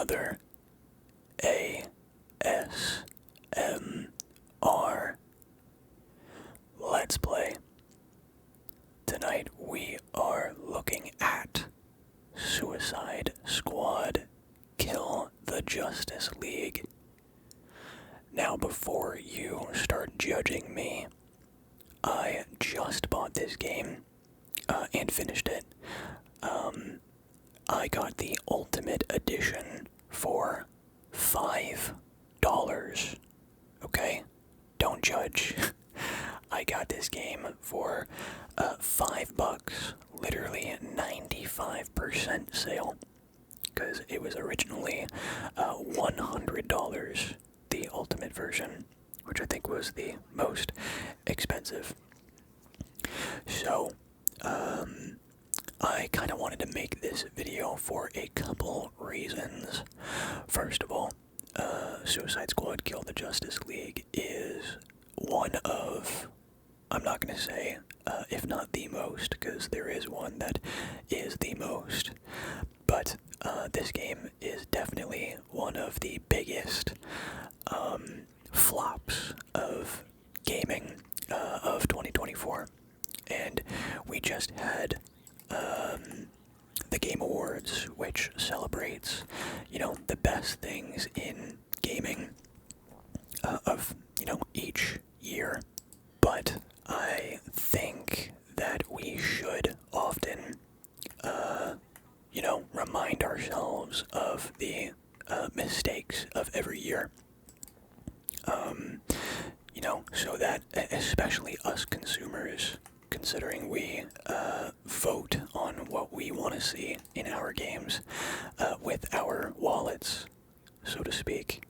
another ASMR Let's Play. Tonight we are looking at Suicide Squad Kill the Justice League. Now, before you start judging me, I just bought this game and finished it. I got the Ultimate Edition for $5. Okay? Don't judge. I got this game for $5, literally 95% sale, because it was originally $100, the Ultimate version, which I think was the most expensive. So, I kind of wanted to make this video for a couple reasons. First of all, Suicide Squad Kill the Justice League is one of, I'm not going to say, if not the most, because there is one that is the most, but this game is definitely one of the biggest flops of gaming of 2024. And we just had the Game Awards, which celebrates, the best things in gaming of, each year. But I think that we should often, remind ourselves of the mistakes of every year. So that, especially us consumers, considering we vote on what we want to see in our games with our wallets, so to speak.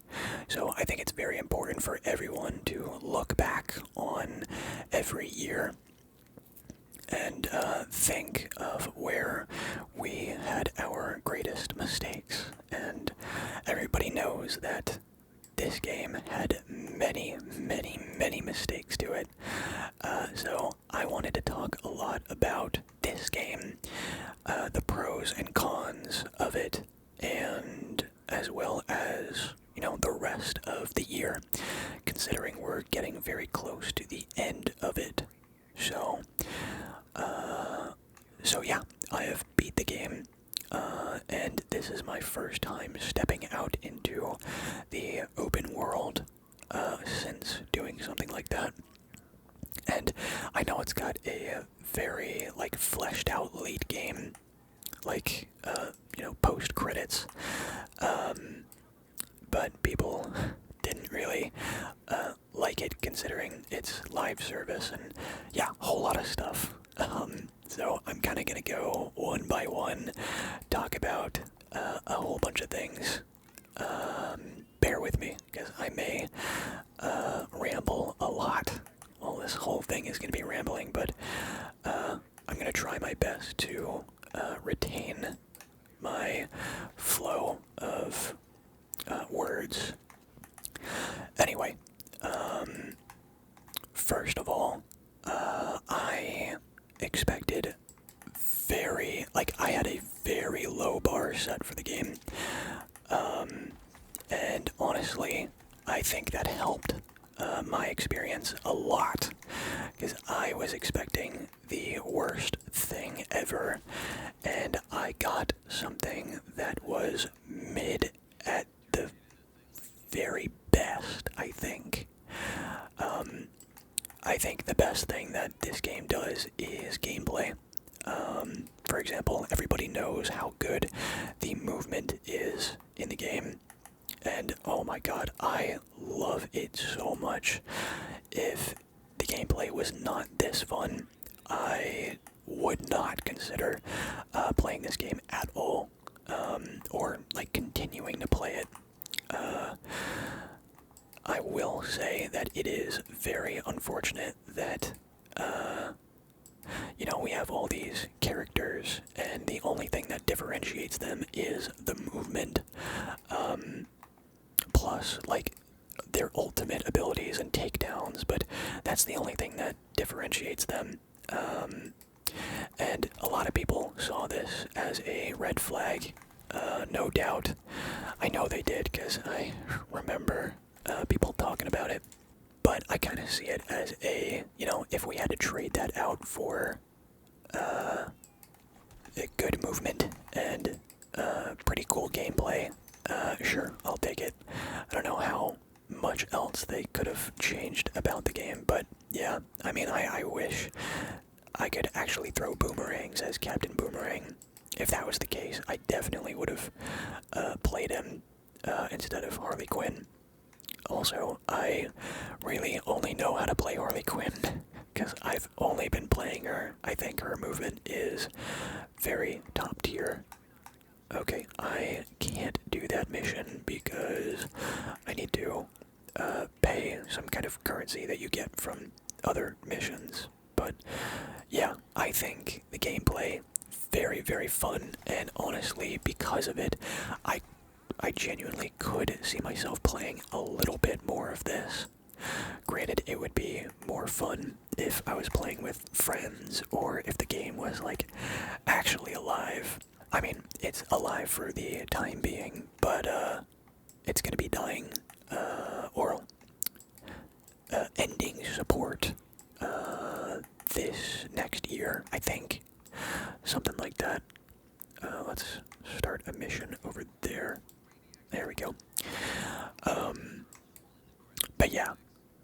So I think it's very important for everyone to look back on every year and think of where we had our greatest mistakes. And everybody knows that this game had many, many, many mistakes to it. So I wanted to talk a lot about this game, the pros and cons of it, and as well as, the rest of the year, considering we're getting very close to the end of it. So yeah, I have beat the game. And this is my first time stepping out into the open world since doing something like that. And I know it's got a very, fleshed out late game, post credits. But people didn't really like it, considering its live service and, yeah, a whole lot of stuff. So I'm kind of going to go one by one, talk about a whole bunch of things. Bear with me, because I may ramble a lot. Well, this whole thing is going to be rambling, but I'm going to try my best to retain my flow of words. Anyway, first of all, I expected I had a very low bar set for the game, and honestly, I think that helped my experience a lot, because I was expecting the worst thing ever, and I got something that was mid at the very best, I think. I think the best thing that this game does is gameplay. For example, everybody knows how good the movement is in the game, and oh my god, I love it so much. If the gameplay was not this fun, I would not consider playing this game at all, or continuing to play it. I will say that it is very unfortunate that we have all these characters, and the only thing that differentiates them is the movement. Plus, their ultimate abilities and takedowns, but that's the only thing that differentiates them. And a lot of people saw this as a red flag, no doubt. I know they did because I remember people talking about it. But I kind of see it as a, if we had to trade that out for a good movement and pretty cool gameplay, sure, I'll take it. I don't know how much else they could have changed about the game, but yeah, I mean, I wish I could actually throw boomerangs as Captain Boomerang. If that was the case, I definitely would have played him instead of Harley Quinn. Also, I really only know how to play Harley Quinn because I've only been playing her. I think her movement is very top tier. Okay, I can't do that mission because I need to pay some kind of currency that you get from other missions. But yeah, I think the gameplay very, very fun, and honestly, because of it, I genuinely could see myself playing a little bit more of this. Granted, it would be more fun if I was playing with friends, or if the game was, like, actually alive. I mean, it's alive for the time being, but, it's gonna be dying, or, ending support, this next year, I think. Something like that. Let's start a mission over there. There we go. But yeah,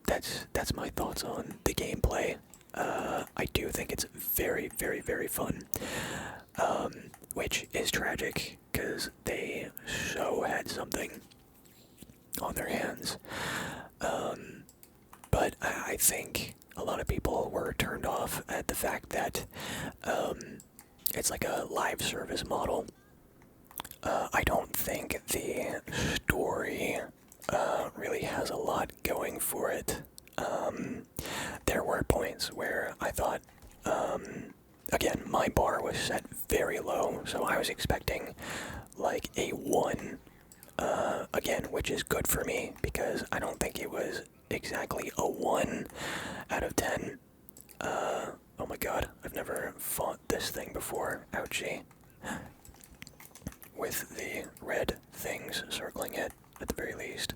that's my thoughts on the gameplay. I do think it's very, very, very fun. Which is tragic, because they so had something on their hands. But I think a lot of people were turned off at the fact that it's like a live service model. I don't think the story really has a lot going for it. There were points where I thought, again, my bar was set very low, so I was expecting like a 1, again, which is good for me because I don't think it was exactly a 1 out of 10. Oh my god, I've never fought this thing before. Ouchie. With the red things circling it, at the very least.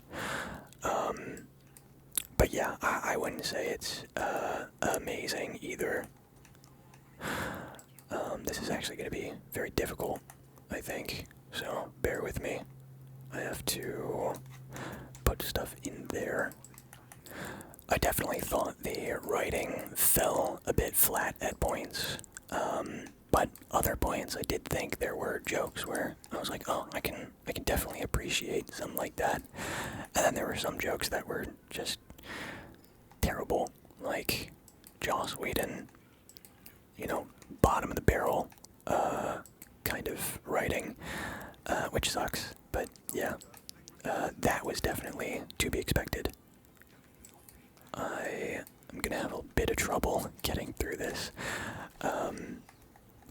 But yeah, I wouldn't say it's amazing either. This is actually going to be very difficult, I think, so bear with me. I have to put stuff in there. I definitely thought the writing fell a bit flat at points, but other points I did think there were jokes where I was like, oh, I can definitely appreciate something like that. And then there were some jokes that were just terrible, like Joss Whedon, bottom of the barrel kind of writing, which sucks, but yeah, that was definitely to be expected. I'm gonna have a bit of trouble getting through this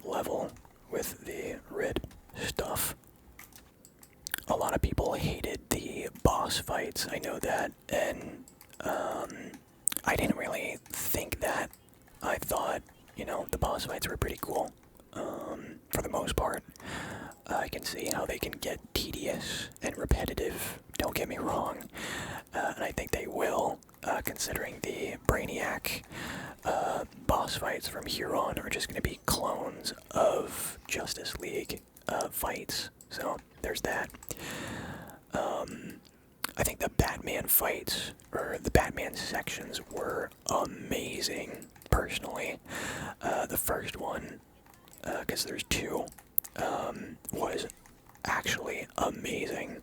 level with the red stuff. A lot of people hated the boss fights, I know that, and I didn't really think that. I thought, the boss fights were pretty cool, for the most part. I can see how they can get tedious and repetitive, don't get me wrong, and I think they will, considering the Brainiac boss fights from here on are just going to be clones of Justice League fights, so there's that. I think the Batman fights, or the Batman sections, were amazing, personally. The first one, because there's 2, was actually amazing,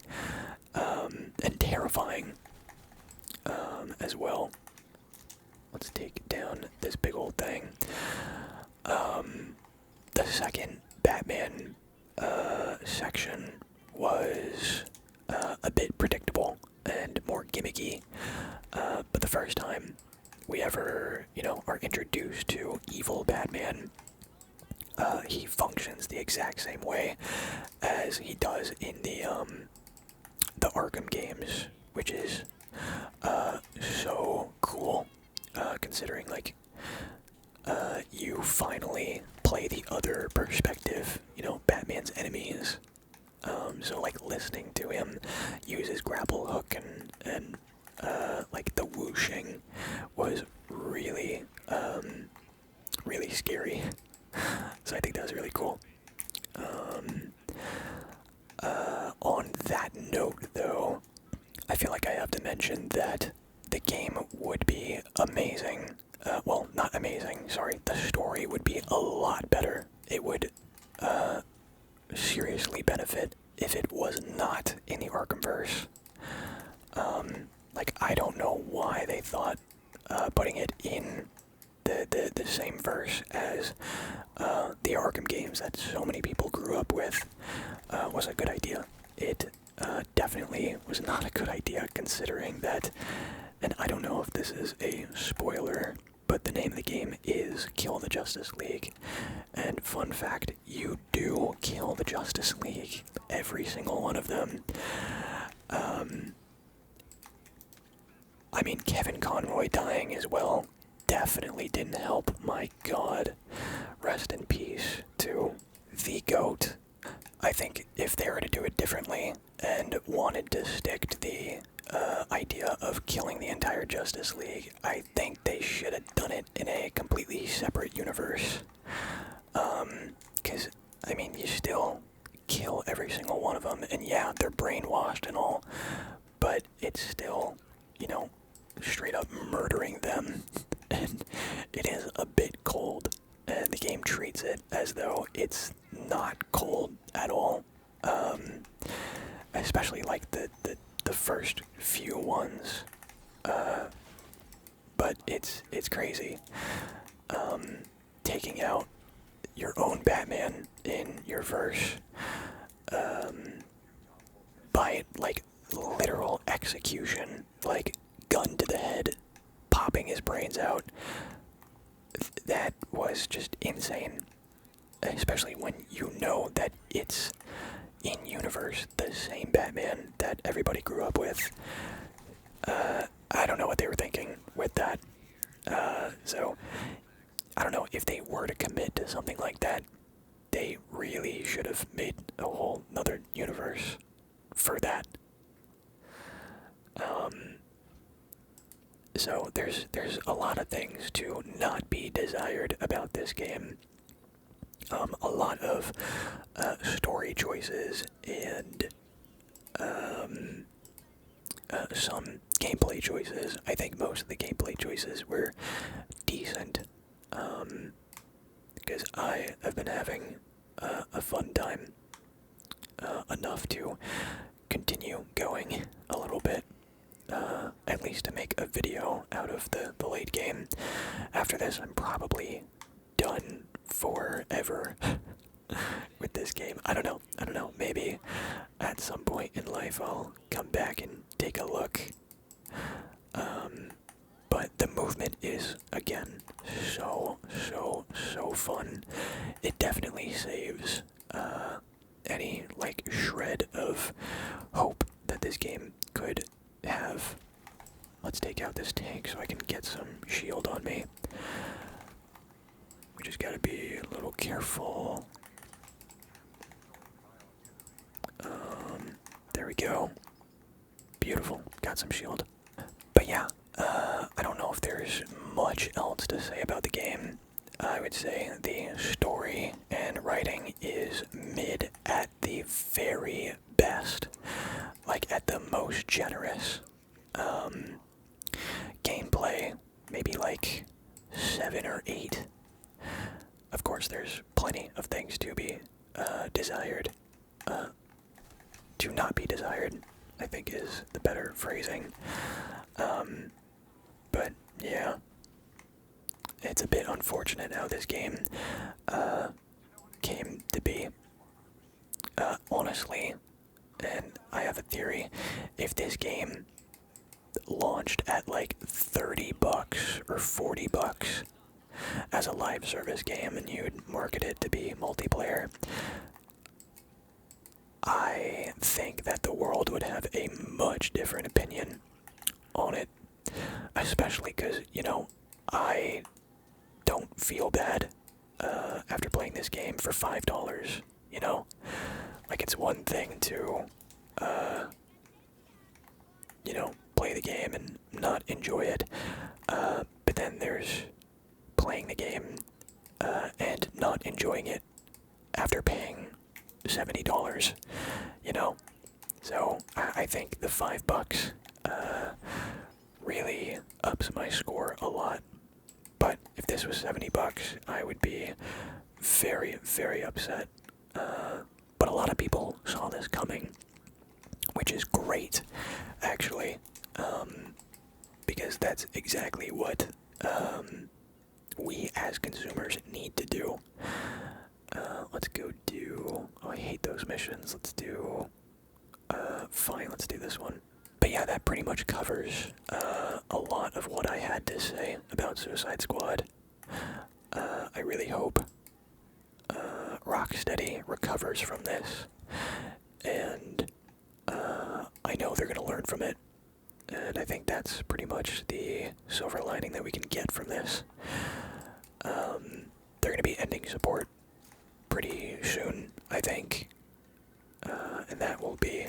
and terrifying, as well. Let's take down this big old thing. The second Batman, section was, a bit predictable and more gimmicky, but the first time we ever, are introduced to evil Batman, he functions the exact same way as he does in the Arkham games, which is so cool, considering, like, you finally play the other perspective, Batman's enemies So like listening to him use his grapple hook and like the whooshing was really really scary. So I think that was really cool. On that note, though, I feel like I have to mention that the game would be amazing. Well, not amazing, sorry. The story would be a lot better. It would seriously benefit if it was not in the Arkhamverse. Like, I don't know why they thought putting it in the same verse as the Arkham games that so many people grew up with was a good idea. It definitely was not a good idea, considering that, and I don't know if this is a spoiler, but the name of the game is Kill the Justice League. And fun fact, you do kill the Justice League, every single one of them. I mean, Kevin Conroy dying as well definitely didn't help. My god. Rest in peace to the GOAT. I think if they were to do it differently and wanted to stick to the idea of killing the entire Justice League, I think they should have done it in a completely separate universe. Because, I mean, you still kill every single one of them, and yeah, they're brainwashed and all, but it's still, you know, straight up murdering them, and it is a bit cold, and the game treats it as though it's not cold at all, especially like the first few ones, but it's crazy, taking out your own Batman in your verse, by like literal execution, like gun to the head, popping his brains out. That was just insane, especially when you know that it's in universe the same Batman that everybody grew up with. I don't know what they were thinking with that. So I don't know, if they were to commit to something like that, they really should have made a whole nother universe for that. So there's a lot of things to not be desired about this game. A lot of story choices and some gameplay choices. I think most of the gameplay choices were decent, because I have been having a fun time, enough to continue going a little bit. At least to make a video out of the late game. After this, I'm probably done forever with this game. I don't know. Maybe at some point in life I'll come back and take a look. But the movement is, again, so fun. It definitely saves any, like, shred of hope that this game could have. Let's take out this tank so I can get some shield on me. We just gotta be a little careful. There we go. Beautiful. Got some shield. But yeah, I don't know if there's much else to say about the game. I would say the story and writing is mid at the very best. Like, at the most generous. Gameplay, maybe like 7 or 8. Of course, there's plenty of things to be desired. To not be desired, I think, is the better phrasing. But yeah, it's a bit unfortunate how this game came to be. Honestly, and I have a theory, if this game launched at like $30 or $40 as a live service game and you'd market it to be multiplayer, I think that the world would have a much different opinion on it. Especially because, you know, I don't feel bad after playing this game for $5, you know? Like, it's one thing to, play the game and not enjoy it, but then there's playing the game and not enjoying it after paying $70, So I think the $5 really ups my score a lot. But if this was $70, I would be very, very upset. But a lot of people saw this coming, which is great, actually, because that's exactly what we as consumers need to do. Let's go do... Oh, I hate those missions. Let's do... Fine, let's do this one. But yeah, that pretty much covers a lot of what I had to say about Suicide Squad. I really hope Rocksteady recovers from this, and I know they're going to learn from it, and I think that's pretty much the silver lining that we can get from this. They're going to be ending support pretty soon, I think, and that will be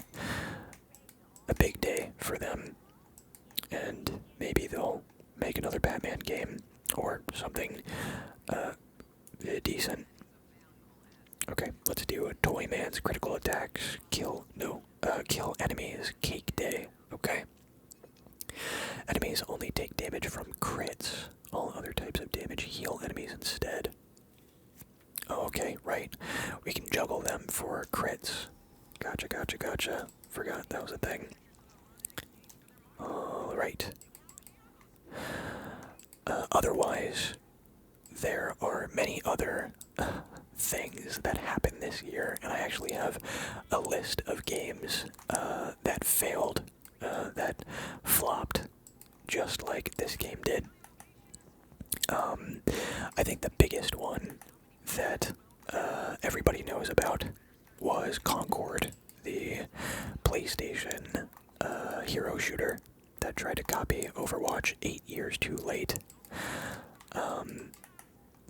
a big day for them, and maybe they'll make another Batman game or something decent. Okay, let's do a Toy Man's critical attacks, kill enemies, cake day, okay? Enemies only take damage from crits. All other types of damage heal enemies instead. Oh, okay, right. We can juggle them for crits. Gotcha. Forgot that was a thing. Alright. Otherwise, there are many other things that happened this year, and I actually have a list of games that failed, that flopped, just like this game did. I think the biggest one that everybody knows about was Concord, the PlayStation hero shooter that tried to copy Overwatch 8 years too late.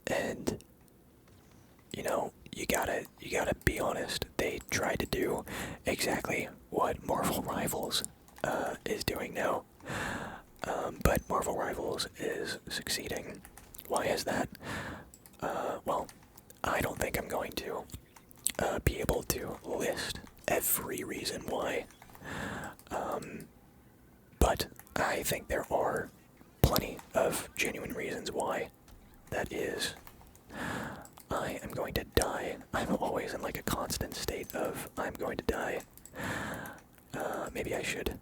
And you gotta be honest, they tried to do exactly what Marvel Rivals is doing now. But Marvel Rivals is succeeding. Why is that? Well, I don't think I'm going to be able to list every reason why. But I think there are plenty of genuine reasons why. That is, I am going to die. I'm always in like a constant state of I'm going to die. Maybe I should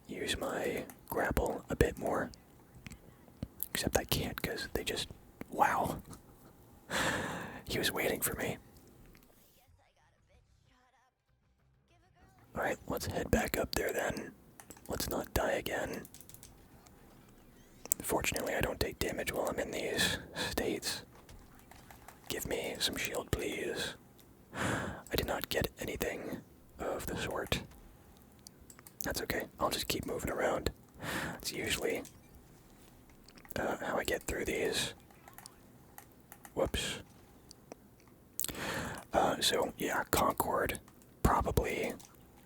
use my grapple a bit more. Except I can't because they just... Wow. He was waiting for me. Alright, let's head back up there then. Let's not die again. Fortunately, I don't take damage while I'm in these states. Give me some shield, please. I did not get anything of the sort. That's okay. I'll just keep moving around. It's usually how I get through these. Whoops. So, yeah, Concord, probably,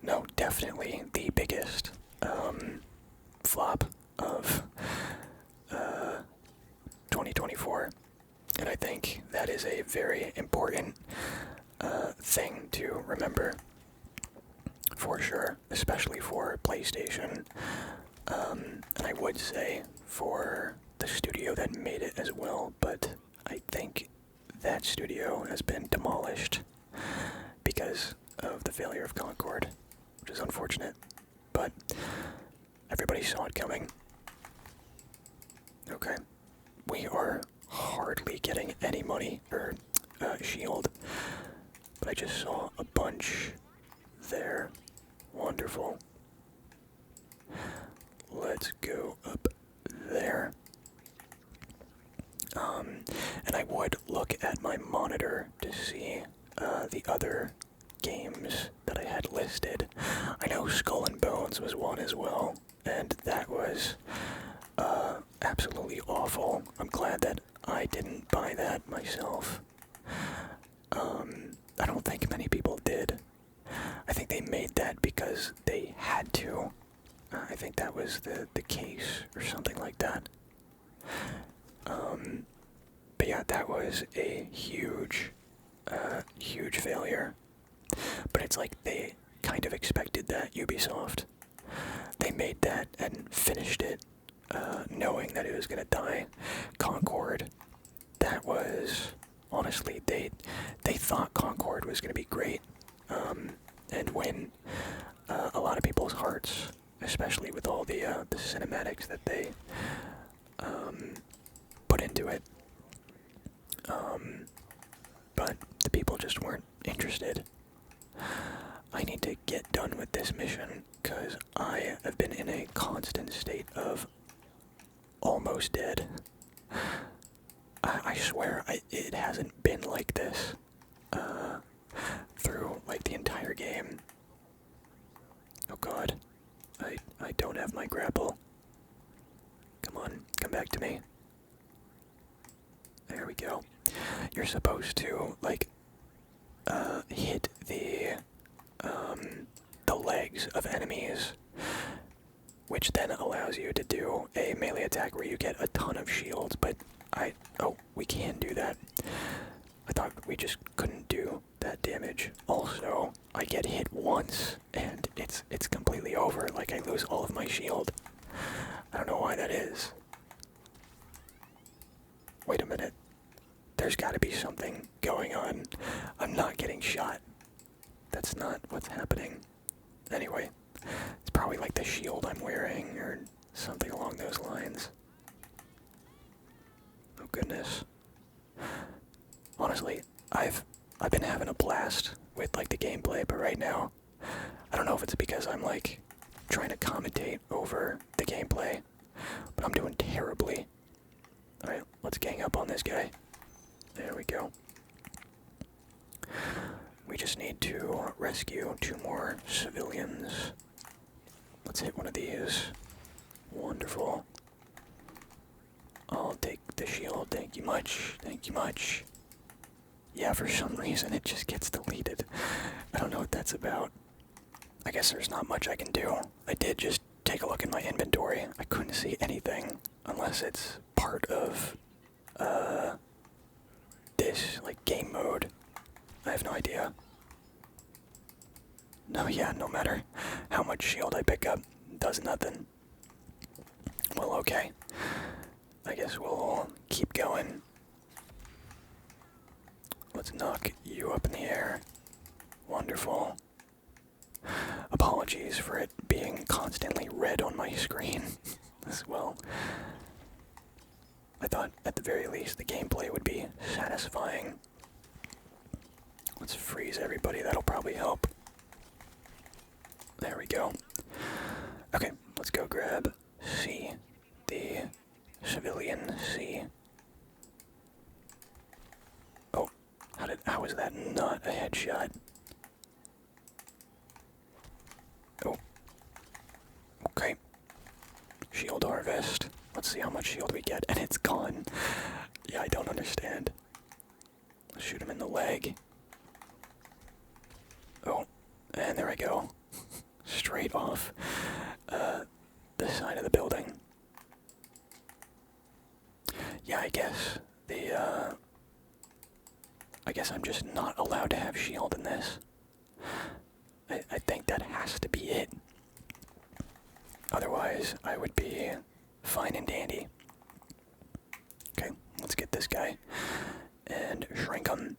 no, definitely the biggest flop of 2024. And I think that is a very important thing to remember, for sure, especially for PlayStation. And I would say for the studio that made it as well, but I think that studio has been demolished because of the failure of Concord, which is unfortunate, but everybody saw it coming. Okay, we are hardly getting any money, or shield, but I just saw a bunch there. Wonderful. Let's go up there. And I would look at my monitor to see the other games that I had listed. I know Skull and Bones was one as well, and that was absolutely awful. I'm glad that I didn't buy that myself. I don't think many people did. I think they made that because they had to. I think that was the case or something like that. But yeah, that was a huge, huge failure. But it's like they kind of expected that, Ubisoft. They made that and finished it, knowing that it was gonna die. Concord, that was honestly they thought Concord was gonna be great, and win a lot of people's hearts, especially with all the cinematics that they put into it. But the people just weren't interested. I need to get done with this mission because I have been in a constant state of almost dead. I swear it hasn't been like this through like the entire game. Oh god, I don't have my grapple. Come on, come back to me. There we go. You're supposed to like hit the legs of enemies, which then allows you to do a melee attack where you get a ton of shields, but oh, we can do that. I thought we just couldn't do that damage. Also, I get hit once and it's completely over, like I lose all of my shield. I don't know why that is. Wait a minute. There's gotta be something going on. I'm not getting shot. That's not what's happening. Anyway, it's probably like the shield I'm wearing or something along those lines. Oh goodness. Honestly, I've been having a blast with like the gameplay, but right now, I don't know if it's because I'm like trying to commentate over the gameplay, but I'm doing terribly. Alright, let's gang up on this guy. There we go. We just need to rescue 2 more civilians. Let's hit one of these. Wonderful. I'll take the shield, thank you much, thank you much. Yeah, for some reason it just gets deleted. I don't know what that's about. I guess there's not much I can do. I did just take a look in my inventory. I couldn't see anything unless it's part of this like game mode. I have no idea. No, yeah, no matter how much shield I pick up, does nothing. Well, okay. I guess we'll keep going. Let's knock you up in the air. Wonderful. Apologies for it being constantly red on my screen as well. I thought at the very least the gameplay would be satisfying. Let's freeze everybody, that'll probably help. There we go. Okay, let's go grab C, the civilian C. Oh, how was that not a headshot? Oh. Okay. Shield harvest. Let's see how much shield we get, and it's gone. Yeah, I don't understand. Let's shoot him in the leg. Oh, and there I go. Straight off the side of the building. Yeah, I guess I guess I'm just not allowed to have shield in this. I think that has to be it. Otherwise, I would be fine and dandy. Okay, let's get this guy and shrink him.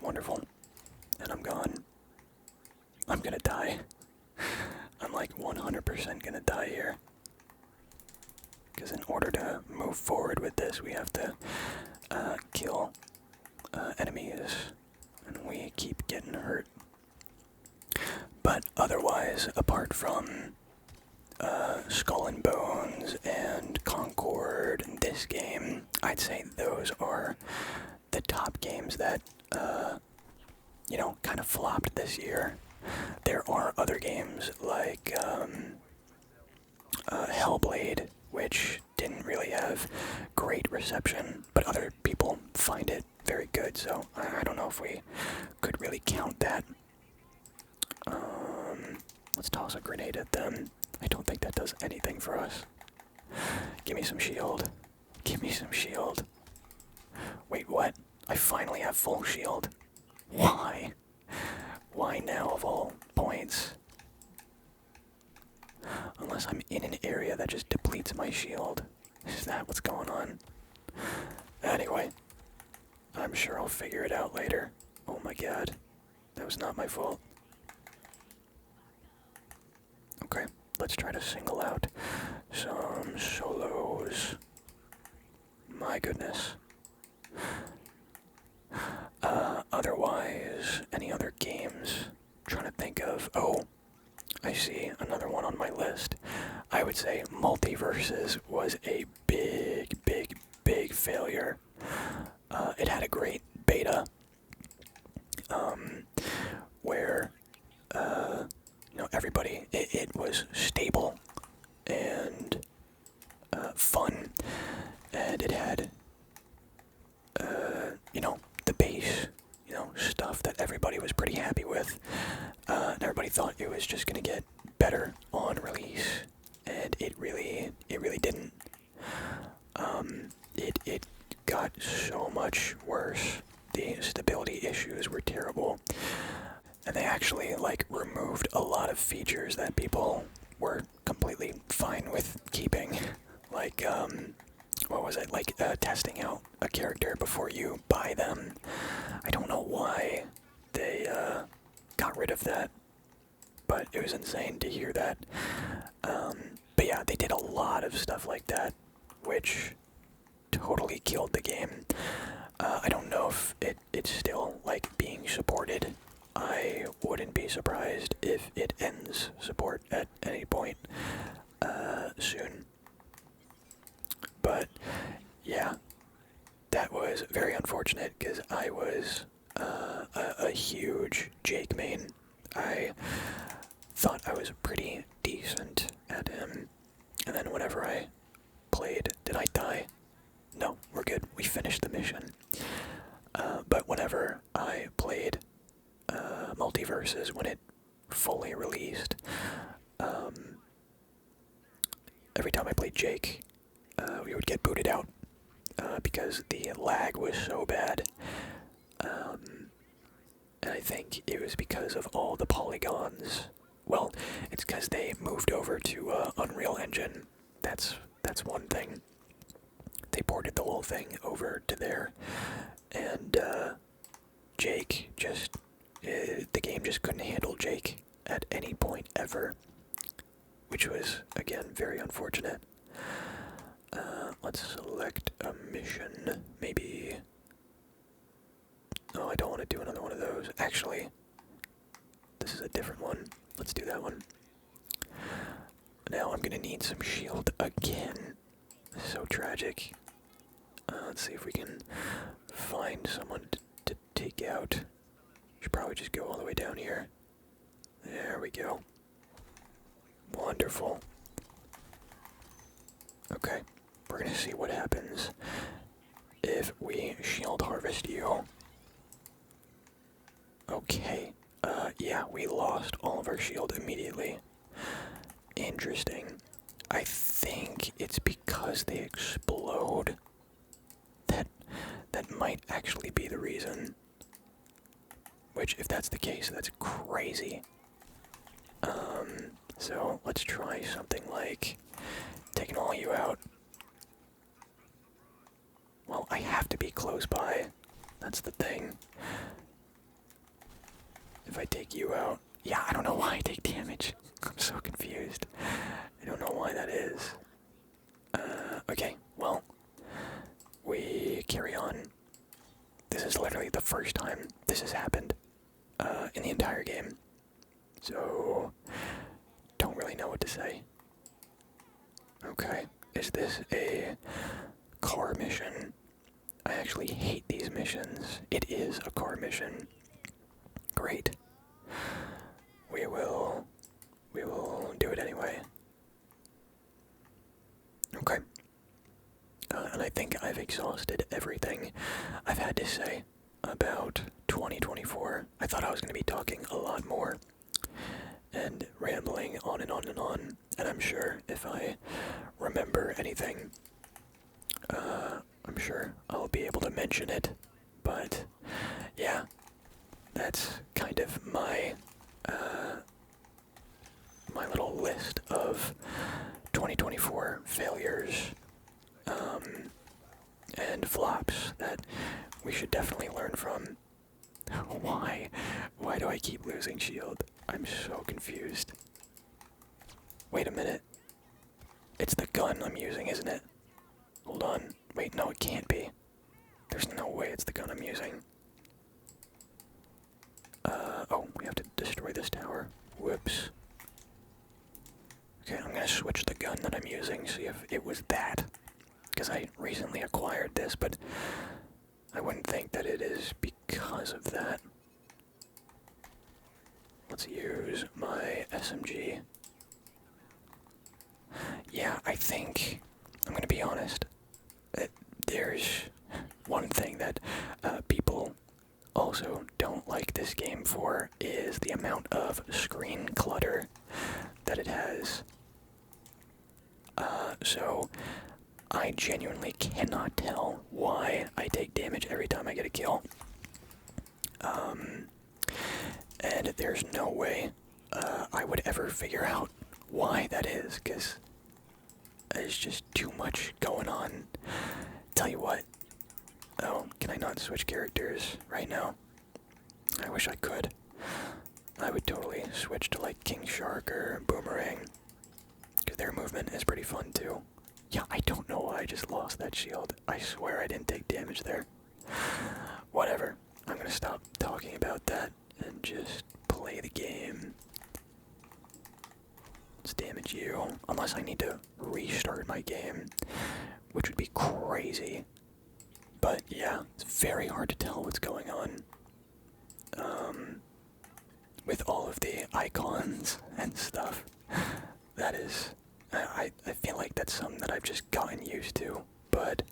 Wonderful. And I'm gone. I'm gonna die. I'm like 100% gonna die here. Because in order to move forward with this, we have to kill enemies. And we keep getting hurt. But otherwise, apart from Skull and Bones and Concord and this game, I'd say those are the top games that, you know, kind of flopped this year. There are other games like Hellblade, which didn't really have great reception, but other people find it very good, so I don't know if we could really count that. Let's toss a grenade at them. I don't think that does anything for us. Give me some shield. Give me some shield. Wait, what? I finally have full shield. Why? Why now of all points? Unless I'm in an area that just depletes my shield. Is that what's going on? Anyway, I'm sure I'll figure it out later. Oh my god. That was not my fault. Okay, let's try to single out some solos. My goodness. Otherwise, any other games? I'm trying to think of. Oh, I see another one on my list. I would say Multiversus was a big failure. It had a great beta, where everybody, it was stable and fun, and it had the base stuff that everybody was pretty happy with, and everybody thought it was just gonna get better on release, and it really didn't. It got so much worse. The stability issues were terrible, and they actually removed a lot of features that people were completely fine with keeping, what was it, testing out a character before you buy them. I don't know why they got rid of that, but it was insane to hear that. But yeah, they did a lot of stuff like that, which totally killed the game. I don't know if it's still being supported. I wouldn't be surprised if it ends support at any point soon. But yeah, that was very unfortunate because I was a huge Jake main. I thought I was pretty decent at him, and then whenever I played, did I die? No, we're good. We finished the mission. But whenever I played Multiversus, when it fully released, every time I played Jake, we would get booted out because the lag was so bad. And I think it was because of all the polygons. Well, it's because they moved over to Unreal Engine. That's one thing. They ported the whole thing over to there, and Jake the game just couldn't handle Jake at any point ever, which was, again, very unfortunate. Let's select a mission, maybe. Oh, I don't want to do another one of those. Actually, this is a different one. Let's do that one. Now I'm gonna need some shield again. So tragic. Let's see if we can find someone to take out. Should probably just go all the way down here. There we go. Wonderful. Okay, we're gonna see what happens if we shield harvest you. Okay, yeah, we lost all of our shield immediately. Interesting. I think it's because they explode. That might actually be the reason. Which, if that's the case, that's crazy. So let's try something like taking all you out. Well, I have to be close by. That's the thing. If I take you out, yeah, I don't know why I take damage. I'm so confused. I don't know why that is. Okay, well, we carry on. This is literally the first time this has happened in the entire game. So, don't really know what to say. Okay, is this a car mission? I actually hate these missions. It is a car mission. Great. We will do it anyway. Okay. And I think I've exhausted everything I've had to say about 2024. I thought I was going to be talking a lot more. and rambling on and on and on, and I'm sure if I remember anything, I'm sure I'll be able to mention it, but yeah, that's kind of my, my little list of 2024 failures, and flops that we should definitely learn from. Why? Why do I keep losing shield? I'm so confused. Wait a minute. It's the gun I'm using, isn't it? Hold on. Wait, no, it can't be. There's no way it's the gun I'm using. Oh, we have to destroy this tower. Whoops. Okay, I'm gonna switch the gun that I'm using, see if it was that. Because I recently acquired this, but I wouldn't think that it is because of that. Let's use my SMG. Yeah, I think, I'm gonna be honest, there's one thing that people also don't like this game for is the amount of screen clutter that it has. So I genuinely cannot tell why I take damage every time I get a kill. And there's no way I would ever figure out why that is, because there's just too much going on. Tell you what. Oh, can I not switch characters right now? I wish I could. I would totally switch to like King Shark or Boomerang, because their movement is pretty fun too. Yeah, I don't know why I just lost that shield. I swear I didn't take damage there. Whatever. I'm gonna stop talking about that and just play the game. Let's damage you. Unless I need to restart my game, which would be crazy. But yeah, it's very hard to tell what's going on. With all of the icons and stuff. That is, I feel like that's something that I've just gotten used to. But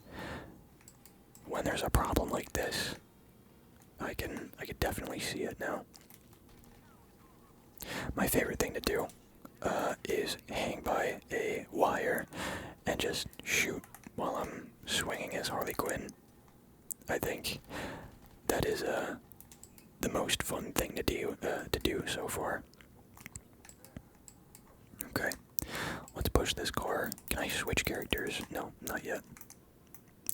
when there's a problem like this, I can definitely see it now. My favorite thing to do is hang by a wire and just shoot while I'm swinging as Harley Quinn. I think that is the most fun thing to do so far. Okay, let's push this car. Can I switch characters? No, not yet.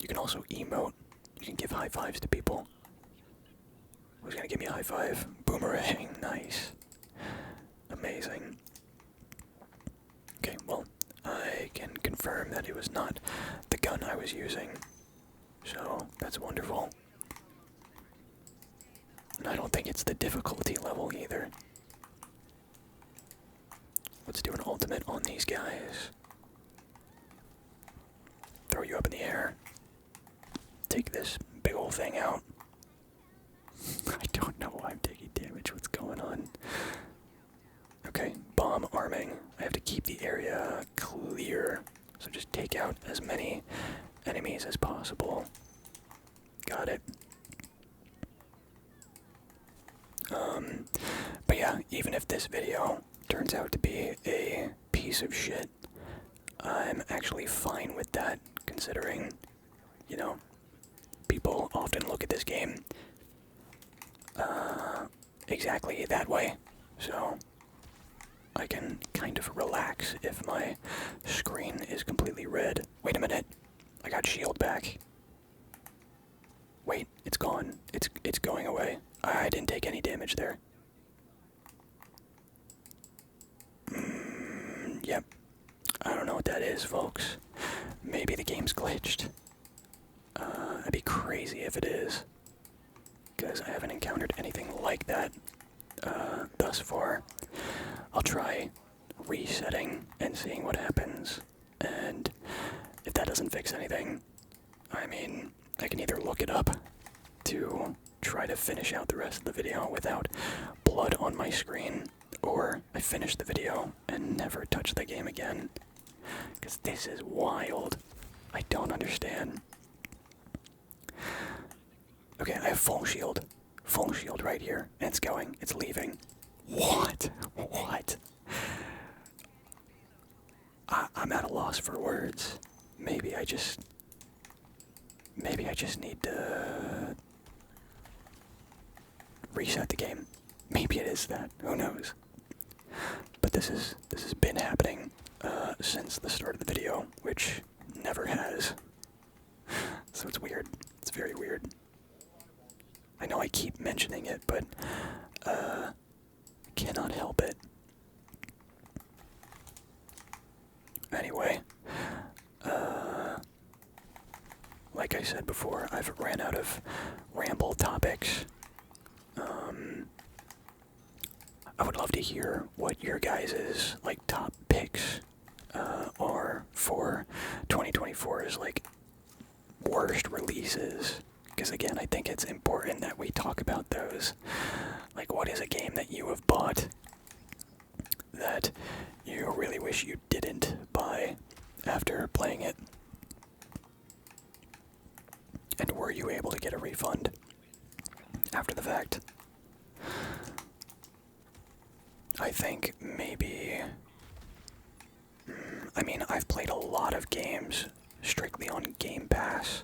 You can also emote. You can give high fives to people. Who's gonna give me a high five? Boomerang, nice. Amazing. Okay, well, I can confirm that it was not the gun I was using. So, that's wonderful. And I don't think it's the difficulty level either. Let's do an ultimate on these guys. Throw you up in the air. Take this big old thing out. I don't know why I'm taking damage. What's going on? Okay, bomb arming. I have to keep the area clear. So just take out as many enemies as possible. Got it. But yeah, even if this video turns out to be a piece of shit, I'm actually fine with that, considering, you know, people often look at this game exactly that way. So I can kind of relax if my screen is completely red. Wait a minute. I got shield back. Wait, it's gone. It's going away. I didn't take any damage there. Yep. I don't know what that is, folks. Maybe the game's glitched. I'd be crazy if it is, because I haven't encountered anything like that thus far. I'll try resetting and seeing what happens, and if that doesn't fix anything, I mean, I can either look it up to try to finish out the rest of the video without blood on my screen, or I finish the video and never touch the game again. Because this is wild. I don't understand. Okay, I have full shield. Full shield right here. And it's going. It's leaving. What? What? I'm at a loss for words. Maybe I just need to reset the game. Maybe it is that. Who knows? But this has been happening since the start of the video, which never has. So it's weird. It's very weird. I know I keep mentioning it, but cannot help it. Anyway, like I said before, I've ran out of ramble topics. I would love to hear what your guys' like top picks are for 2024's like worst releases. Because again, I think it's important that we talk about those. Like, what is a game that you have bought that you really wish you didn't buy after playing it? And were you able to get a refund after the fact? I think maybe... I mean, I've played a lot of games strictly on Game Pass,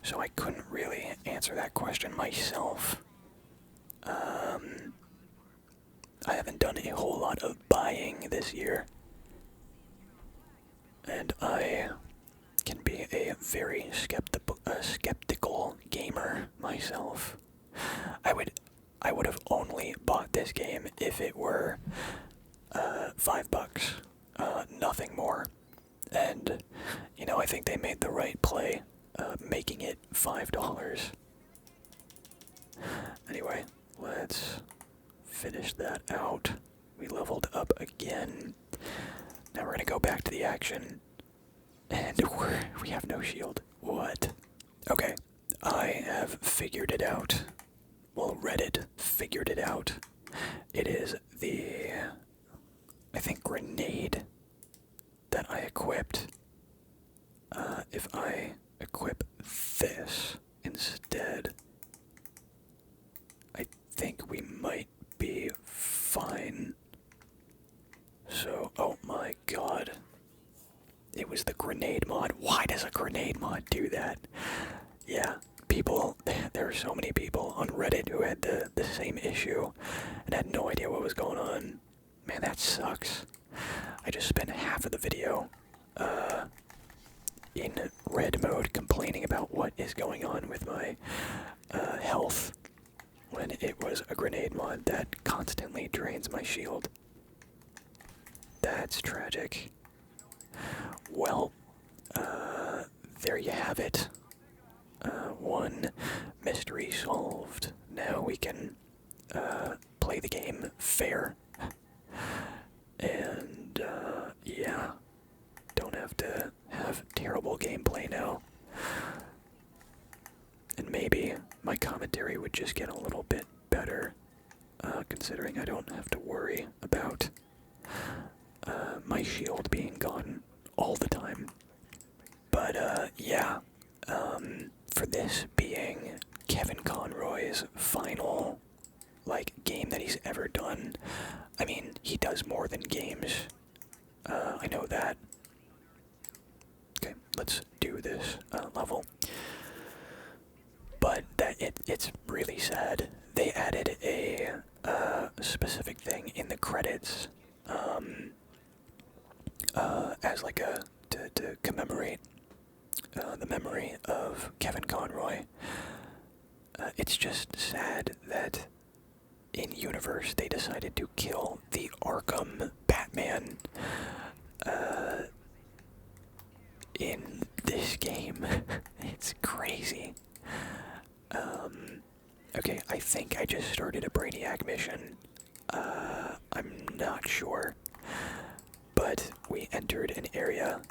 so I couldn't really answer that question myself. I haven't done a whole lot of buying this year, and I can be a very skeptical gamer myself. I would have only bought this game if it were $5, nothing more. And you know, I think they made the right play, making it $5. Anyway, let's finish that out. We leveled up again. Now we're gonna go back to the action, and we have no shield. What? Okay, I have figured it out. Well, Reddit figured it out. It is the, I think, grenade that I equipped. If I equip this instead, I think we might be fine. So, oh my god. It was the grenade mod. Why does a grenade mod do that? Yeah, people, there are so many people on Reddit who had the same issue and had no idea what was going on. Man, that sucks. I just spent half of the video in red mode complaining about what is going on with my health when it was a grenade mod that constantly drains my shield. That's tragic. Well, there you have it. One mystery solved. Now we can play the game fair. And yeah, don't have to have terrible gameplay now. And maybe my commentary would just get a little bit better, considering I don't have to worry about my shield being gone all the time. But yeah, for this being Kevin Conroy's final like game that he's ever done, I mean, he does more than games. I know that. Okay, let's do this level. But it's really sad. They added a specific thing in the credits, as like to commemorate the memory of Kevin Conroy. It's just sad that in universe they decided to kill the Arkham Batman in this game. It's crazy. Okay, I think I just started a Brainiac mission. I'm not sure. But we entered an area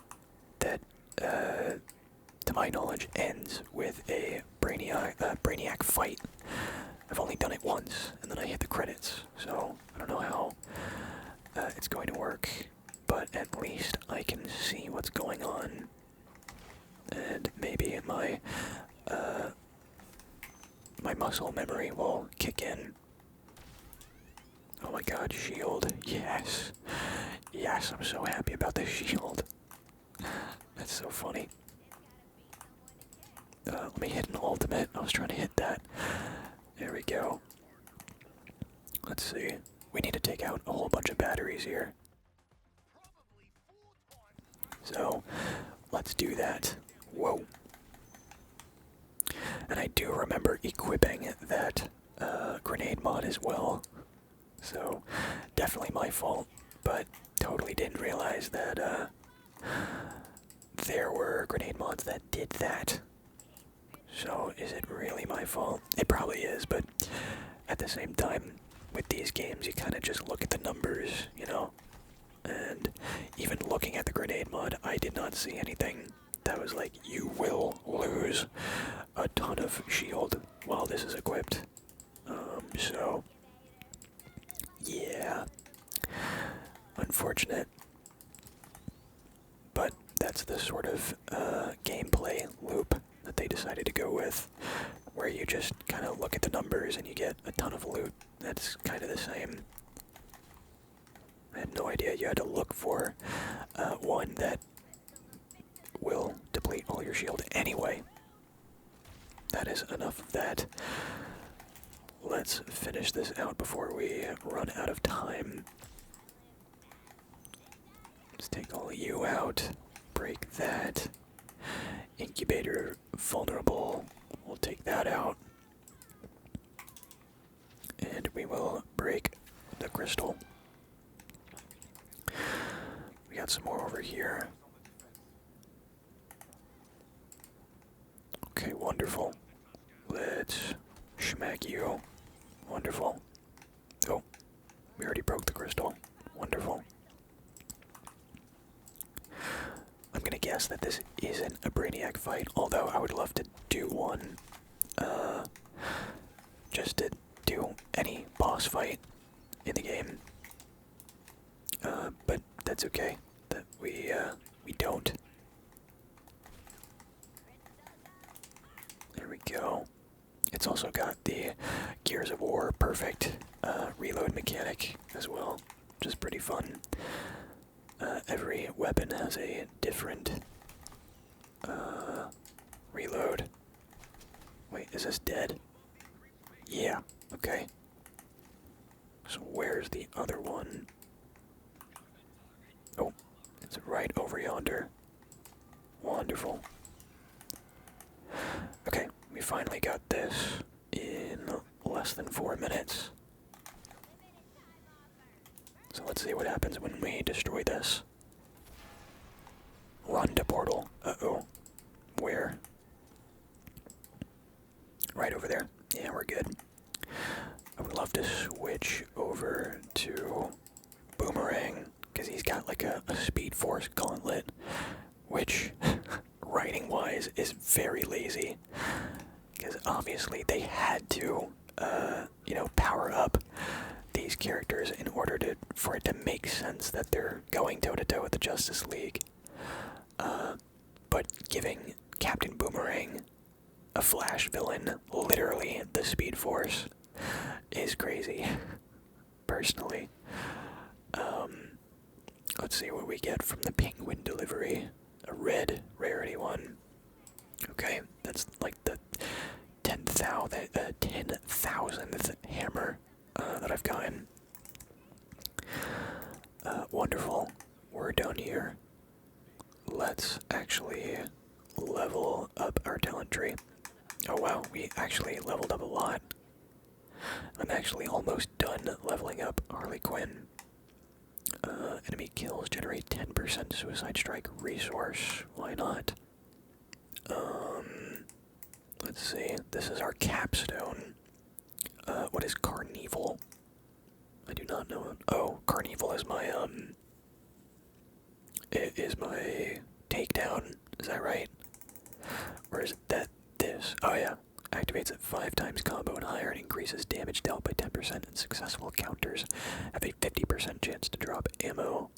that, to my knowledge, ends with a Brainiac fight. I've only done it once, and then I hit the credits, so I don't know how it's going to work. But at least I can see what's going on. And maybe my muscle memory will kick in. Oh my god, shield. Yes. Yes, I'm so happy about the shield. That's so funny. Let me hit an ultimate. I was trying to hit that. There we go. Let's see. We need to take out a whole bunch of batteries here. So, let's do that. Whoa. And I do remember equipping that grenade mod as well. So, definitely my fault. But totally didn't realize that there were grenade mods that did that. So, is it really my fault? It probably is, but at the same time, with these games, you kind of just look at the numbers, you know? And even looking at the grenade mod, I did not see anything that was like, you will lose a ton of shield while this is equipped. So, yeah. Unfortunate. But that's the sort of gameplay loop that they decided to go with, where you just kind of look at the numbers and you get a ton of loot. That's kind of the same. I had no idea you had to look for one that will deplete all your shield anyway. That is enough of that. Let's finish this out before we run out of time. Let's take all of you out. Break that. Incubator vulnerable. We'll take that out. And we will break the crystal. We got some more over here. Okay, wonderful. Let's smack you. Wonderful. Oh, we already broke the crystal. Wonderful. I'm gonna guess that this isn't a Brainiac fight, although I would love to do one. Just to do any boss fight in the game. But that's okay. That we don't. There we go. It's also got the Gears of War perfect reload mechanic as well, which is pretty fun. Every weapon has a different reload. Wait, is this dead? Yeah, okay. So where's the other one? Oh, it's right over yonder. Wonderful. Okay, we finally got this in less than 4 minutes. So let's see what happens when we destroy this. Run to portal. Uh-oh. Where? Right over there. Yeah, we're good. I would love to switch over to Boomerang, because he's got like a Speed Force gauntlet, which, writing-wise, is very lazy. Because obviously they had to, power up these characters in order for it to make sense that they're going toe-to-toe with the Justice League. But giving Captain Boomerang a Flash villain, literally the Speed Force, is crazy, personally. Let's see what we get from the Penguin delivery. A red rarity one. Okay, that's like the 10,000th hammer that I've gotten. Wonderful. We're done here. Let's actually level up our talent tree. Oh wow, we actually leveled up a lot. I'm actually almost done leveling up Harley Quinn. Enemy kills generate 10% suicide strike resource. Why not? Let's see. This is our capstone. What is Carnival? I do not know. Oh, Carnival is my it is my takedown. Is that right? Or is that this? Oh yeah. Activates at 5 times combo and higher and increases damage dealt by 10%, and successful counters have a 50% chance to drop ammo.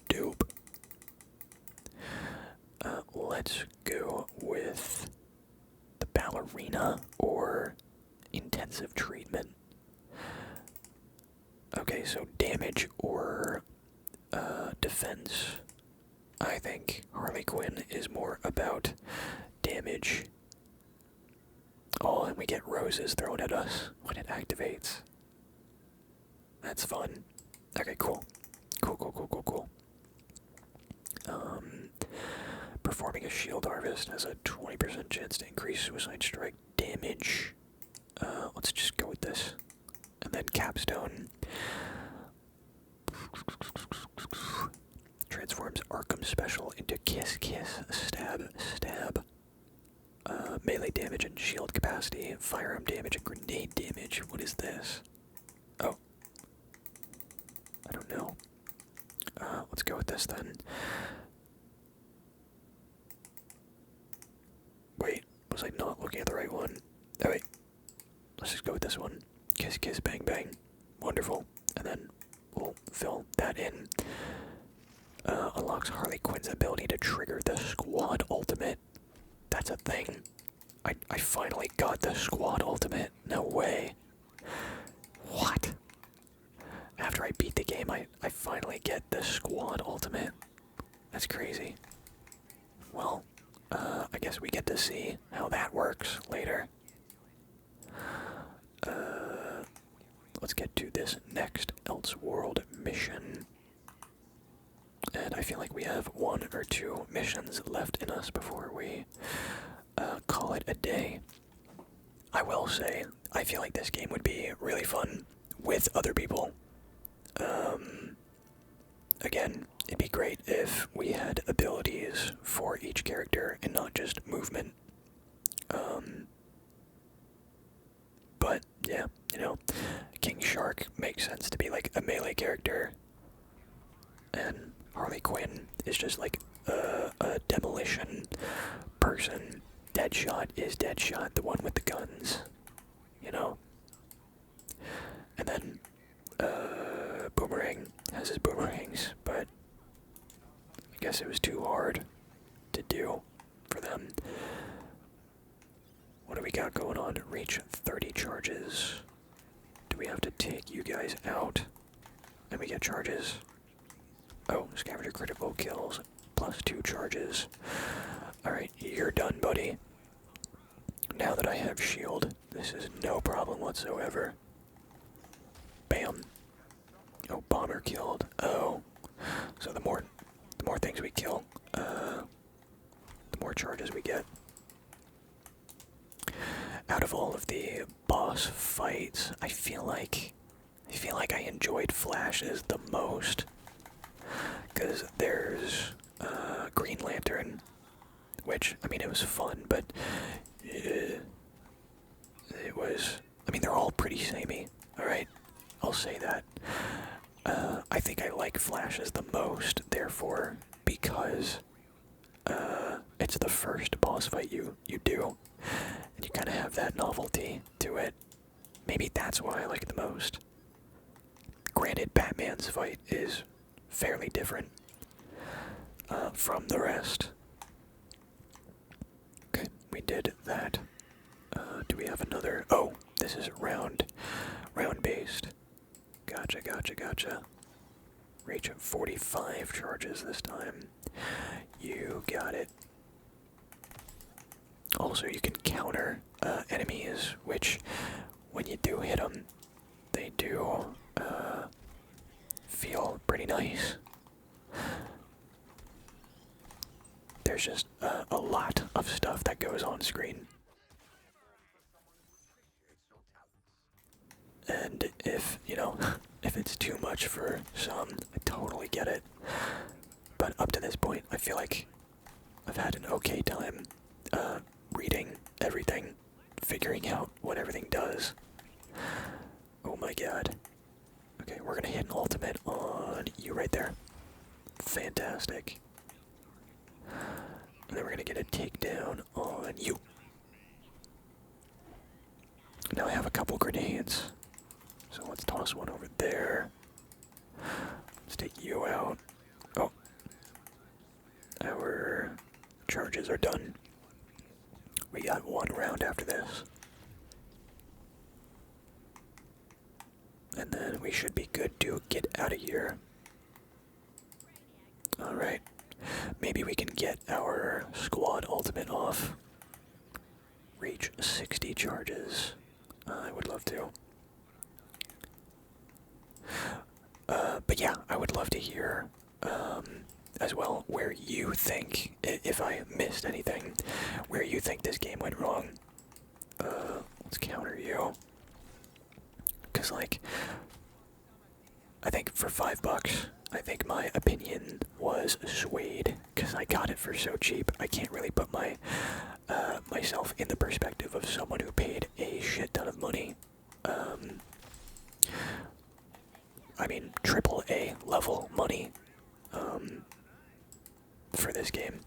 Dope. Let's go with the ballerina or intensive treatment. Okay, so damage or defense. I think Harley Quinn is more about damage. Oh, and we get roses thrown at us when it activates. That's fun. Okay, cool. Cool. Performing a shield harvest has a 20% chance to increase suicide strike damage. Let's just go with this. And then capstone. Transforms Arkham Special into Kiss Kiss Stab Stab. Melee damage and shield capacity, firearm damage and grenade damage. What is this? Oh. I don't know. Let's go with this then. Wait, was I not looking at the right one? Oh wait. Let's just go with this one. Kiss Kiss Bang Bang. Wonderful. And then we'll fill that in. Unlocks Harley Quinn's ability to trigger the squad ultimate. That's a thing. I finally got the squad ultimate. No way. What? After I beat the game, I finally get the squad ultimate. That's crazy. Well, I guess we get to see how that works later. Let's get to this next Elseworld mission. And I feel like we have 1 or 2 missions left in us before we call it a day. I will say, I feel like this game would be really fun with other people. Again, it'd be great if we had abilities for each character and not just movement. But yeah, you know, King Shark makes sense to be like a melee character, and Harley Quinn is just like a demolition person. Deadshot is Deadshot, the one with the guns, you know. And then Boomerang has his boomerangs, but I guess it was too hard to do for them. What do we got going on? Reach 30 charges. Do we have to take you guys out? And we get charges. Oh, scavenger critical kills. +2 charges. Alright, you're done, buddy. Now that I have shield, this is no problem whatsoever. Bam. Oh, bomber killed. Oh. So the more things we kill, the more charges we get. Out of all of the boss fights, I feel like I enjoyed Flash's the most. Cause there's Green Lantern, which, I mean, it was fun, but it was, I mean, they're all pretty samey, alright? I'll say that. I think I like Flash's the most, therefore, because it's the first boss fight you do, and you kind of have that novelty to it. Maybe that's why I like it the most. Granted, Batman's fight is fairly different from the rest. Okay, we did that. Do we have another? Oh, this is round-based. Gotcha. Reach 45 charges this time. You got it. Also, you can counter enemies, which, when you do hit them, they do feel pretty nice. There's just a lot of stuff that goes on screen. And if, you know, if it's too much for some, I totally get it. But up to this point, I feel like I've had an okay time reading everything, figuring out what everything does. Oh my god. Okay, we're gonna hit an ultimate on you right there. Fantastic. And then we're gonna get a takedown on you. Now I have a couple grenades. So let's toss one over there. Let's take you out. Oh. Our charges are done. We got 1 round after this. and then we should be good to get out of here. Alright. Maybe we can get our squad ultimate off. Reach 60 charges. I would love to. But yeah, I would love to hear as well where you think, if I missed anything, where you think this game went wrong. Let's counter you. Because, like, I think for $5, I think my opinion was swayed because I got it for so cheap. I can't really put myself in the perspective of someone who paid a shit ton of money. I mean, AAA level money for this game.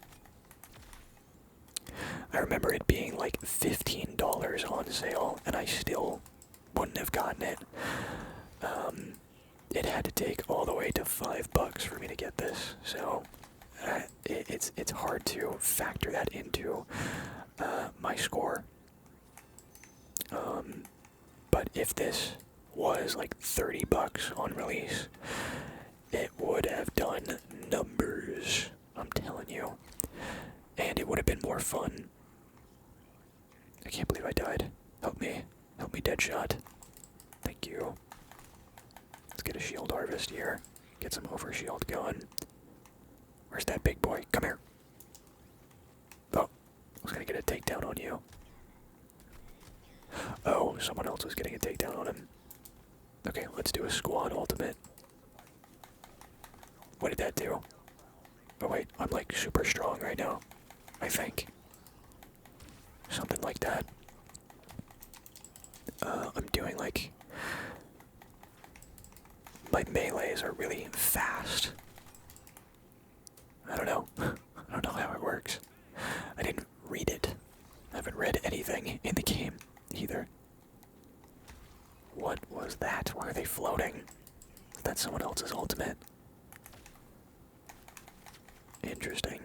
I remember it being like $15 on sale, and I still wouldn't have gotten it. It had to take all the way to $5 for me to get this, so it's hard to factor that into my score. But if this was like $30 on release, it would have done numbers, I'm telling you. And it would have been more fun. I can't believe I died. Help me, Deadshot. Thank you. Let's get a shield harvest here. Get some overshield going. Where's that big boy? Come here. Oh, I was gonna get a takedown on you. Oh, someone else was getting a takedown on him. Okay, let's do a squad ultimate. What did that do? Oh wait, I'm like super strong right now. I think. Something like that. I'm doing like... My melees are really fast. I don't know. I don't know how it works. I didn't read it. I haven't read anything in the game either. What was that? Why are they floating? Is that someone else's ultimate? Interesting.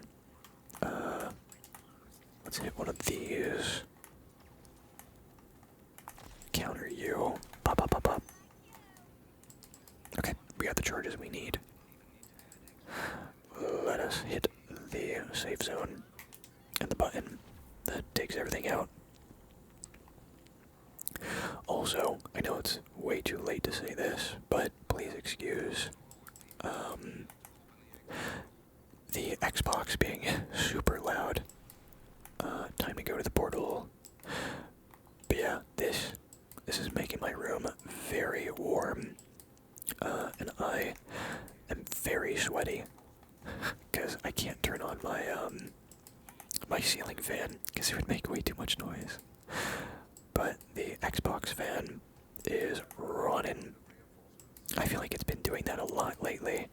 Let's hit one of these. Counter you. Pop, pop, pop, pop. Okay, we got the charges we need. Let us hit the safe zone and the button that takes everything out. Also, I know it's way too late to say this, but please excuse the Xbox being super loud. Time to go to the portal. But yeah, this is making my room very warm, and I am very sweaty because I can't turn on my my ceiling fan because it would make way too much noise. But the Xbox fan is running. I feel like it's been doing that a lot lately.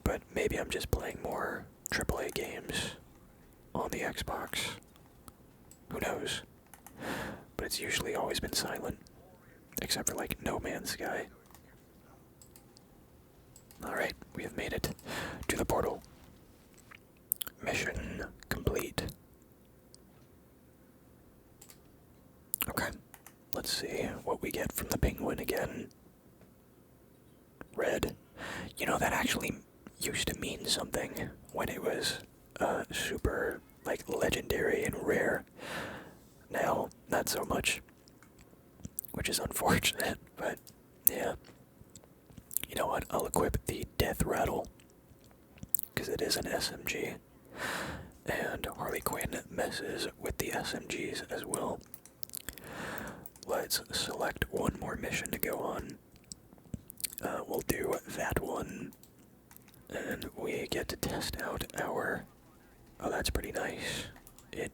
But maybe I'm just playing more AAA games on the Xbox. Who knows? But it's usually always been silent. Except for like No Man's Sky. Alright, we have made it to the portal. Mission complete. Okay, let's see what we get from the penguin again. Red. You know, that actually used to mean something when it was super, like, legendary and rare. Now, not so much. Which is unfortunate, but yeah. You know what, I'll equip the Death Rattle. Because it is an SMG. And Harley Quinn messes with the SMGs as well. Let's select one more mission to go on. We'll do that one. And we get to test out our... Oh, that's pretty nice. It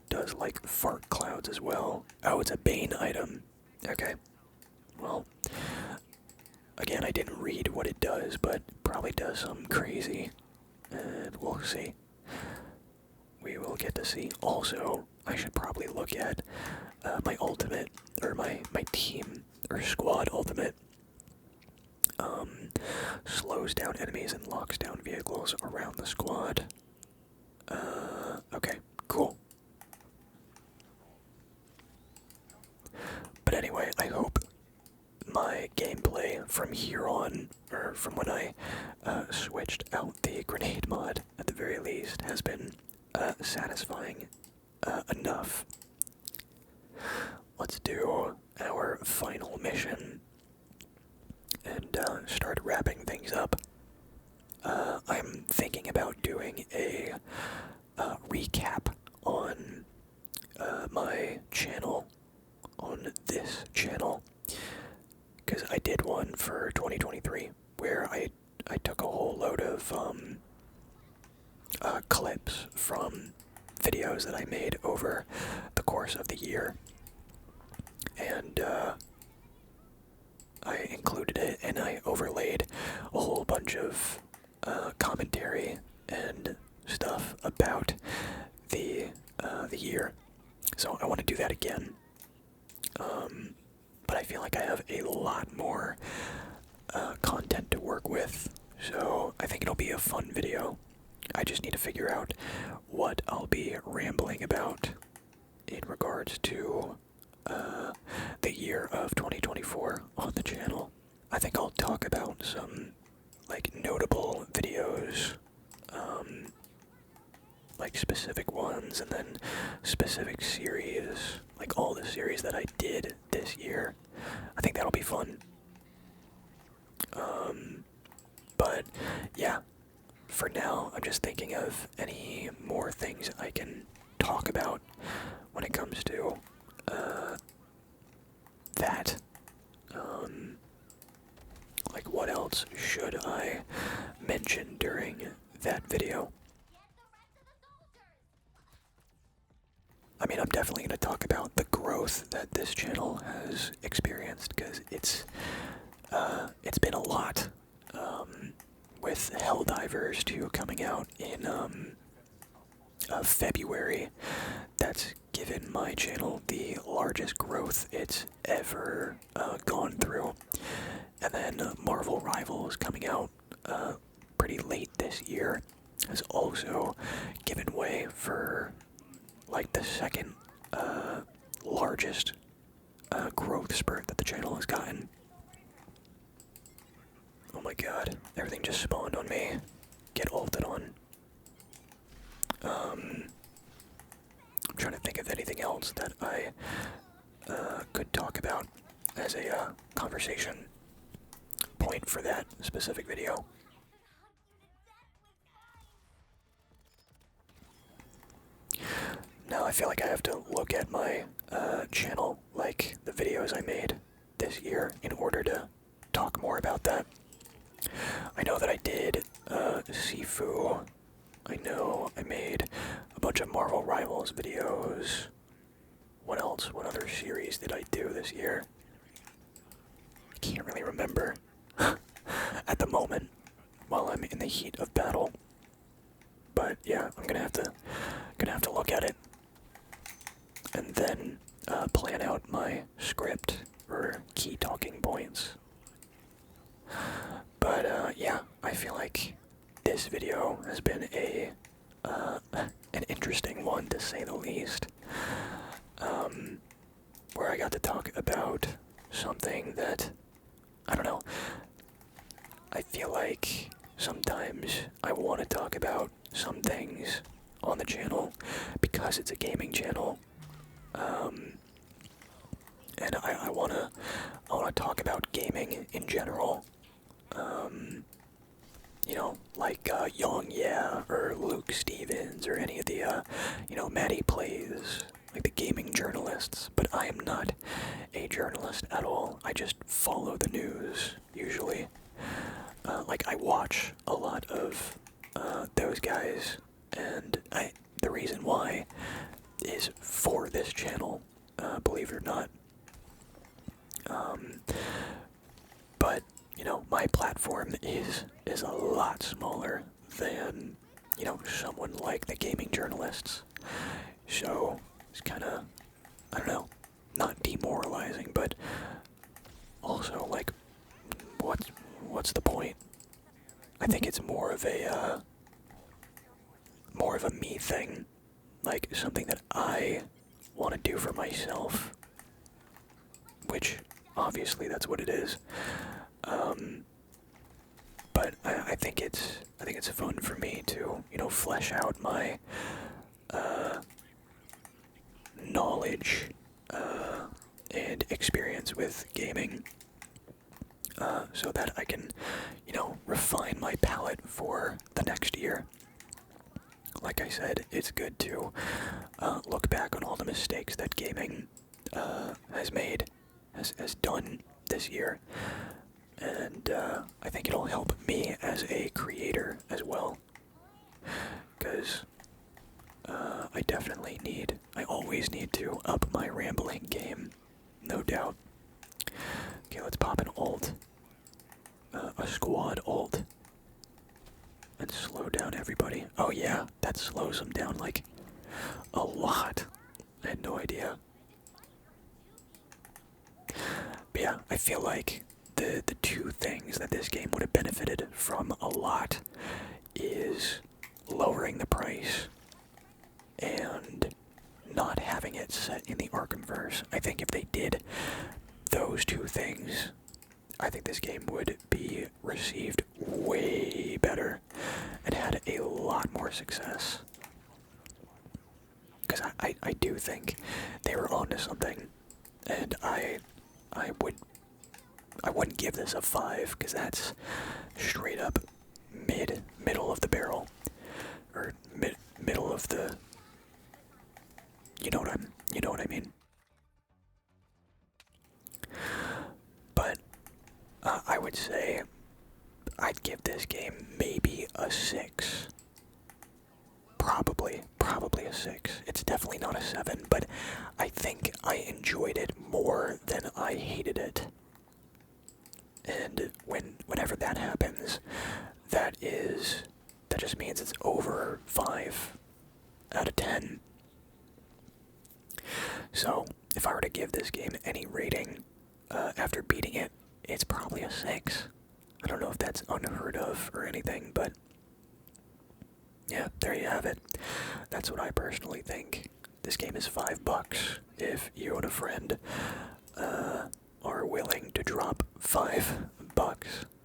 does like fart clouds as well. Oh, it's a Bane item. Okay. Well, again, I didn't read what it does, but probably does something crazy. And we'll see. We will get to see. Also, I should probably look at my ultimate, or my team, or squad ultimate. Slows down enemies and locks down vehicles around the squad. Okay, cool. But anyway, I hope my gameplay from here on, or from when I switched out the grenade mod, at the very least, has been satisfying enough. Let's do our final mission and start wrapping things up. I'm thinking about doing a recap on my channel, on this channel, because I did one for 2023 where I took a whole load of clips from videos that I made over the course of the year, and I included it and I overlaid a whole bunch of commentary and stuff about the year. So I want to do that again. But I feel like I have a lot more content to work with, so I think it'll be a fun video. I just need to figure out what I'll be rambling about in regards to the year of 2024 on the channel. I think I'll talk about some like notable videos, like specific ones, and then specific series, like all the series that I did this year. I think that'll be fun. But yeah, for now, I'm just thinking of any more things I can talk about when it comes to that. Like, what else should I mention during that video? I mean, I'm definitely going to talk about the growth that this channel has experienced, because it's been a lot, with Helldivers 2 coming out in February. That's given my channel the largest growth it's ever gone through. And then Marvel Rivals coming out pretty late this year has also given way for like the second largest growth spurt that the channel has gotten. Oh my god, everything just spawned on me. Get ulted on. I'm trying to think of anything else that I could talk about as a conversation point for that specific video. Now I feel like I have to look at my channel, like the videos I made this year, in order to talk more about that. I know that I did Sifu. I know I made a bunch of Marvel Rivals videos. What else? What other series did I do this year? I can't really remember at the moment while I'm in the heat of battle. But yeah, I'm gonna have to look at it and then plan out my script or key talking points. But yeah, I feel like this video has been an interesting one, to say the least, where I got to talk about something that, I don't know, I feel like sometimes I want to talk about some things on the channel because it's a gaming channel, and I wanna talk about gaming in general. You know, like Young Yeah or Luke Stevens or any of the Maddie Plays, like the gaming journalists. But I am not a journalist at all. I just follow the news usually. Like, I watch a lot of those guys, and the reason why is for this channel, believe it or not. But you know, my platform is a lot smaller than, you know, someone like the gaming journalists. So it's kind of, I don't know, not demoralizing, but also like, what's the point? I think it's more of a me thing, like something that I want to do for myself, which Obviously, that's what it is. But I think it's fun for me to, flesh out my knowledge and experience with gaming, so that I can, refine my palette for the next year. Like I said, it's good to look back on all the mistakes that gaming has done this year, and I think it'll help me as a creator as well, because I always need to up my rambling game, no doubt. Okay, let's pop an ult, a squad ult, and slow down everybody. Oh yeah, that slows them down like a lot. I had no idea. But yeah, I feel like the two things that this game would have benefited from a lot is lowering the price and not having it set in the Arkhamverse. I think if they did those two things, I think this game would be received way better and had a lot more success. Because I do think they were onto something, and I wouldn't give this a 5, because that's straight up middle of the barrel, or middle of the, you know what I mean. But I would say I'd give this game maybe a 6. Probably a 6. It's definitely not a 7, but I think I enjoyed it more than I hated it. And whenever that happens, that just means it's over 5 out of 10. So if I were to give this game any rating after beating it, it's probably a 6. I don't know if that's unheard of or anything, but yeah, there you have it. That's what I personally think. This game is $5 if you and a friend are willing to drop $5.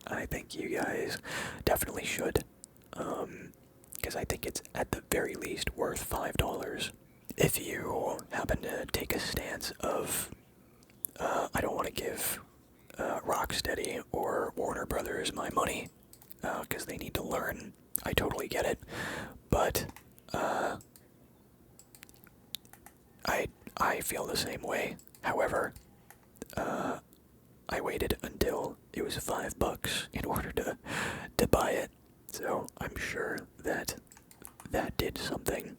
I think you guys definitely should, because I think it's at the very least worth $5. If you happen to take a stance of, I don't want to give Rocksteady or Warner Brothers my money, because they need to learn, I totally get it, but I feel the same way. However, I waited until it was $5 in order to buy it, so I'm sure that did something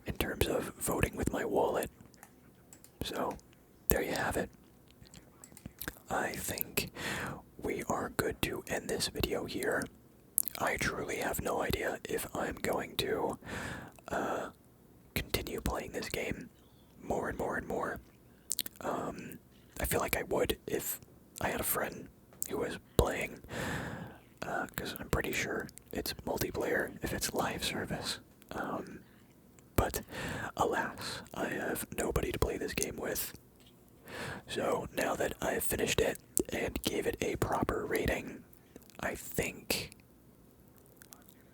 in terms of voting with my wallet. So there you have it. I think we are good to end this video here. I truly have no idea if I'm going to continue playing this game more and more and more. I feel like I would if I had a friend who was playing, because I'm pretty sure it's multiplayer if it's live service. But alas, I have nobody to play this game with. So now that I've finished it and gave it a proper rating, I think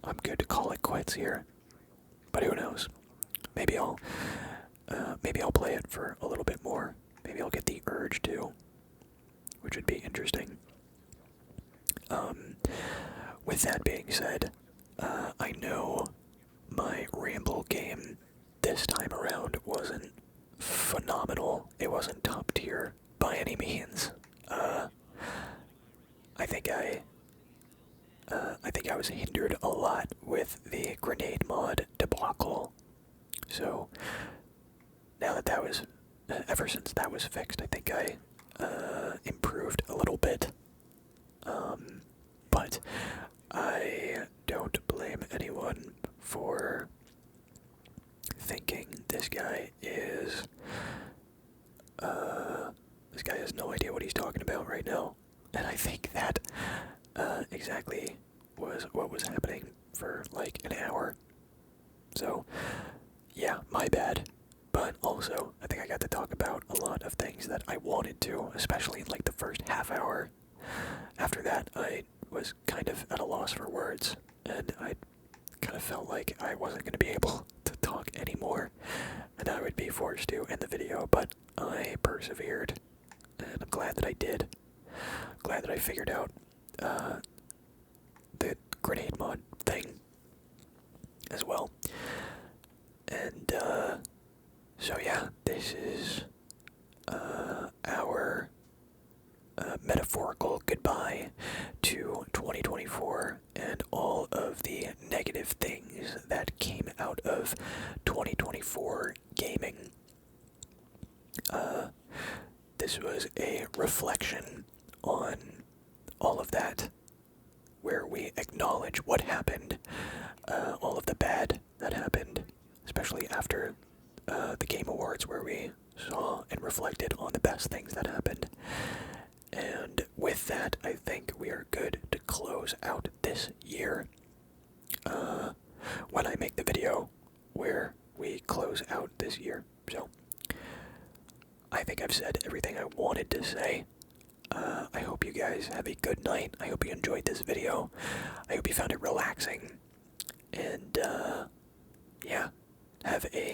I'm good to call it quits here. But who knows? Maybe I'll play it for a little bit more. Maybe I'll get the urge to, which would be interesting. With that being said, I know my Ramble game this time around wasn't phenomenal. It wasn't top tier by any means. I think I was hindered a lot with the grenade mod debacle. So now that was, ever since that was fixed, I think I improved a little bit. But I don't blame anyone for thinking this guy has no idea what he's talking about right now. And I think that exactly was what was happening for like an hour. So yeah, my bad. But I'll also, I think I got to talk about a lot of things that I wanted to, especially in like the first half hour. After that, I was kind of at a loss for words, and I kind of felt like I wasn't going to be able to talk anymore, and I would be forced to end the video, but I persevered, and I'm glad that I did. Glad that I figured out the grenade mod thing as well. And so yeah, this is our metaphorical goodbye to 2024 and all of the negative things that came out of 2024 gaming. This was a reflection on all of that, where we acknowledge what happened, all of the bad that happened, especially after the Game Awards, where we saw and reflected on the best things that happened. And with that, I think we are good to close out this year. When I make the video where we close out this year. So, I think I've said everything I wanted to say. I hope you guys have a good night. I hope you enjoyed this video. I hope you found it relaxing. And, yeah, have a